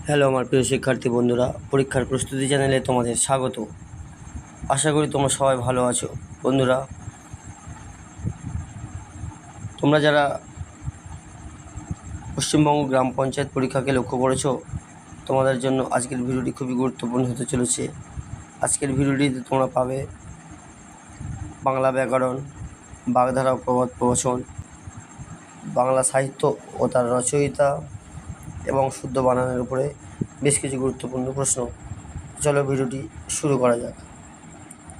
Hello আমার প্রিয় শিক্ষার্থী বন্ধুরা, পরীক্ষার প্রস্তুতি চ্যানেলে তোমাদের স্বাগত। আশা করি তোমরা সবাই ভালো আছো। বন্ধুরা, তোমরা যারা পশ্চিমবঙ্গ গ্রাম পঞ্চায়েত পরীক্ষাকে লক্ষ্য করেছো, তোমাদের জন্য আজকের ভিডিওটি খুবই গুরুত্বপূর্ণ হতে চলেছে। আজকের ভিডিওটিতে তোমরা পাবে বাংলা ব্যাকরণ, বাগধারা ও প্রবাদ প্রবচন, বাংলা সাহিত্য ও তার রচয়িতা এবং শুদ্ধ বানানের উপরে বেশ কিছু গুরুত্বপূর্ণ প্রশ্ন। চলো ভিডিওটি শুরু করা যাক।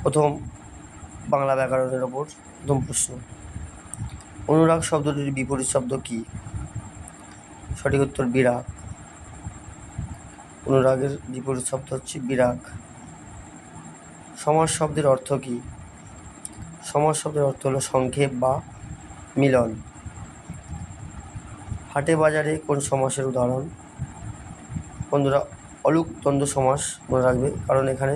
প্রথম, বাংলা ব্যাকরণের ওপর প্রথম প্রশ্ন। অনুরাগ শব্দটির বিপরীত শব্দ কী? সঠিক উত্তর বিরাগ। অনুরাগের বিপরীত শব্দ হচ্ছে বিরাগ। সমাস শব্দের অর্থ কী? সমাস শব্দের অর্থ হলো সংক্ষেপ বা মিলন। হাটে বাজারে কোন সমাসের উদাহরণ? বন্ধুরা, অলুক দ্বন্দ্ব সমাস মনে রাখবে, কারণ এখানে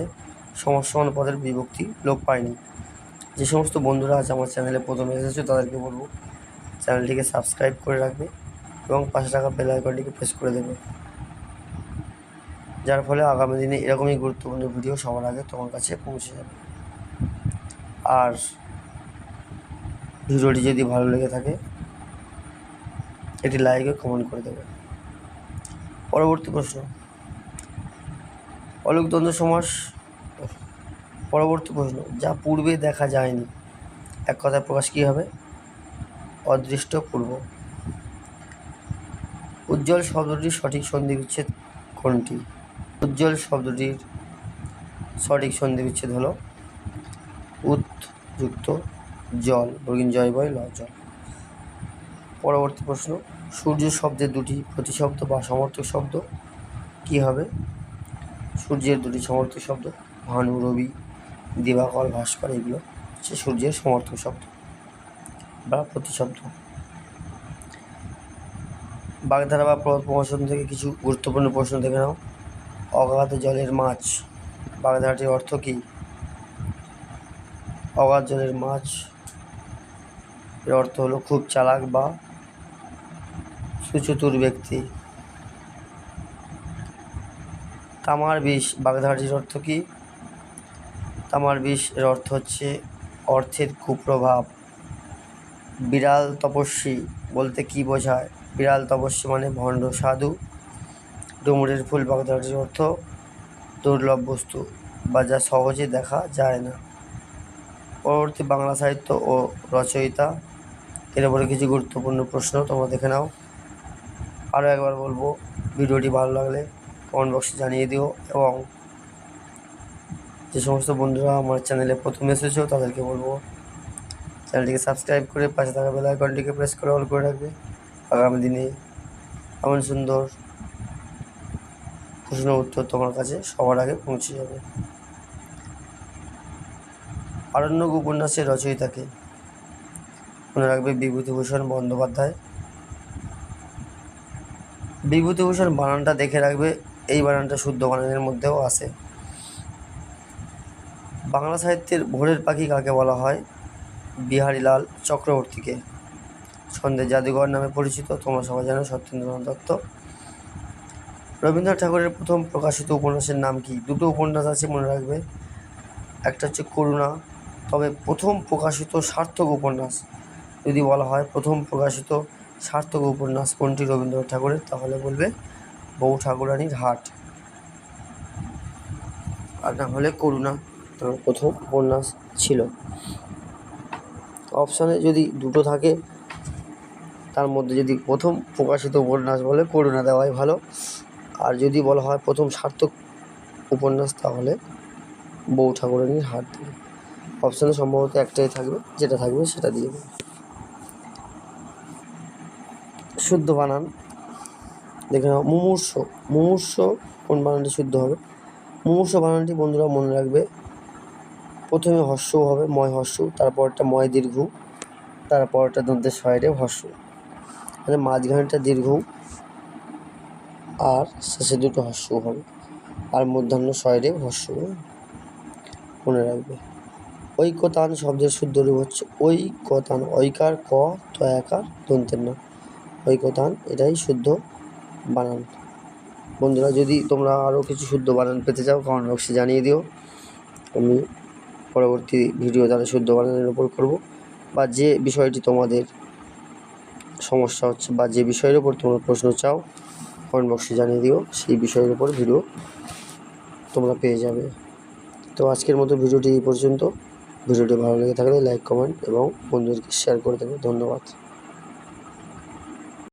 সমাস সমান পদের বিভক্তি লোপ পায়নি। যে সমস্ত বন্ধুরা আজ আমার চ্যানেলে প্রথমে এসেছো তাদেরকে বলবো চ্যানেলটিকে সাবস্ক্রাইব করে রাখবে এবং পাশে থাকা বেল আইকনটিকে প্রেস করে দেবে, যার ফলে আগামী দিনে এরকমই গুরুত্বপূর্ণ ভিডিও সবার আগে তোমার কাছে পৌঁছে যাবে। আর ভিডিওটি যদি ভালো লেগে থাকে একটি লাইক ও কমেন্ট করে দেবে। পরবর্তী প্রশ্ন, অলুক দ্বন্দ্ব সমাস। পরবর্তী প্রশ্ন, যা পূর্বে দেখা যায়নি, এক কথায় প্রকাশ কী হবে? অদৃষ্ট পূর্ব। উজ্জ্বল শব্দটির সঠিক সন্ধি বিচ্ছেদ কোনটি? উজ্জ্বল শব্দটির সঠিক সন্ধি বিচ্ছেদ হলো উৎ যুক্ত জল, বর্গীন জয় বয় ল জল। পরবর্তী প্রশ্ন, সূর্য শব্দের দুটি প্রতিশব্দ বা সমর্থক শব্দ কী হবে? সূর্যের দুটি সমর্থক শব্দ ভানু, রবি, দিবাকর, ভাস্কর, এগুলো হচ্ছে সূর্যের সমর্থক শব্দ বা প্রতিশব্দ। বাগধারা বা প্রবাদ প্রবচন থেকে কিছু গুরুত্বপূর্ণ প্রশ্ন দেখে নাও। অগাধ জলের মাছ, বাগধারাটির অর্থ কী? অগাধ জলের মাছ এর অর্থ হলো খুব চালাক বা সুচতুর ব্যক্তি। তামার বিষ, বাগধারাটির অর্থ কী? তামার বিষ এর অর্থ হচ্ছে অর্থের কুপ্রভাব। বিড়াল তপস্বী বলতে কী বোঝায়? বিড়াল তপস্বী মানে ভণ্ড সাধু। ডুমুরের ফুল, বাগধারাটির অর্থ দুর্লভ বস্তু বা যা সহজে দেখা যায় না। পরবর্তী, বাংলা সাহিত্য ও রচয়িতা, এর উপরে কিছু গুরুত্বপূর্ণ প্রশ্ন তোমরা দেখে নাও। আরও একবার বলবো, ভিডিওটি ভালো লাগলে কমেন্ট বক্সে জানিয়ে দিও এবং যে সমস্ত বন্ধুরা আমার চ্যানেলে প্রথম এসেছো তাদেরকে বলবো চ্যানেলটিকে সাবস্ক্রাইব করে পাশে থাকা বেল আইকনটিকে প্রেস করে অল করে রাখবে। আগামী দিনে এমন সুন্দর প্রশ্ন উত্তর তোমার কাছে সবার আগে পৌঁছে যাবে। আরণ্যক উপন্যাসের রচয়িতাকে? মনে রাখবে বিভূতিভূষণ বন্দ্যোপাধ্যায়। বিভূতিভূষণ বানানটা দেখে রাখবে, এই বানানটা শুদ্ধ বানানের মধ্যেও আসে। বাংলা সাহিত্যের ভোরের পাখি কাকে বলা হয়? বিহারীলাল চক্রবর্তীকে। ছন্দের জাদুঘর নামে পরিচিত তোমরা সবাই জানো সত্যেন্দ্রনাথ দত্ত। রবীন্দ্রনাথ ঠাকুরের প্রথম প্রকাশিত উপন্যাসের নাম কি? দুটো উপন্যাস আছে মনে রাখবে, একটা হচ্ছে করুণা। তবে প্রথম প্রকাশিত সার্থক উপন্যাস যদি বলা হয়, প্রথম প্রকাশিত সার্থক উপন্যাস কোনটি রবীন্দ্রনাথ ঠাকুরের, তাহলে বলবে বউ ঠাকুরানীর হাট, আর না হলে করুণা তার প্রথম উপন্যাস ছিল। অপশানে যদি দুটো থাকে তার মধ্যে যদি প্রথম প্রকাশিত উপন্যাস বলে করুণা দেওয়াই ভালো, আর যদি বলা হয় প্রথম সার্থক উপন্যাস তাহলে বউ ঠাকুরানীর হাট দেবে। অপশানে সম্ভবত একটাই থাকবে, যেটা থাকবে সেটা দিয়ে দেবে। শুদ্ধ বানান দেখে নাও। মুমূর্ষ, মুমূর্ষ কোন বানানটি শুদ্ধ হবে? মুমূর্ষ বানানটি বন্ধুরা মনে রাখবে, প্রথমে হর্ষ হবে, ময় হর্ষ, তারপরটা ময় দীর্ঘ, তারপরটা দন্তের শয়রে হর্ষ, মানে মাঝখানটা দীর্ঘ আর শেষে দুটো হর্ষ হবে, আর মধ্যাহ্ন শয়রে হর্ষ, মনে রাখবে। ঐকতান শব্দের শুদ্ধ রূপ হচ্ছে ঐকতান, ঐকার ক তয়াকার দন্তের না, ঐকতান, এটাই শুদ্ধ বানান। বন্ধুরা, যদি তোমরা আরও কিছু শুদ্ধ বানান পেতে চাও কমেন্ট বক্সে জানিয়ে দিও। আমি পরবর্তী ভিডিও তাহলে শুদ্ধ বানানের উপর করব, বা যে বিষয়টি তোমাদের সমস্যা হচ্ছে বা যে বিষয়ের উপর তোমরা প্রশ্ন চাও কমেন্ট বক্সে জানিয়ে দিও, সেই বিষয়ের উপর ভিডিও তোমরা পেয়ে যাবে। তো আজকের মতো ভিডিওটি এই পর্যন্ত। ভিডিওটি ভালো লেগে থাকলে লাইক, কমেন্ট এবং বন্ধুদেরকে শেয়ার করে দেবে। ধন্যবাদ।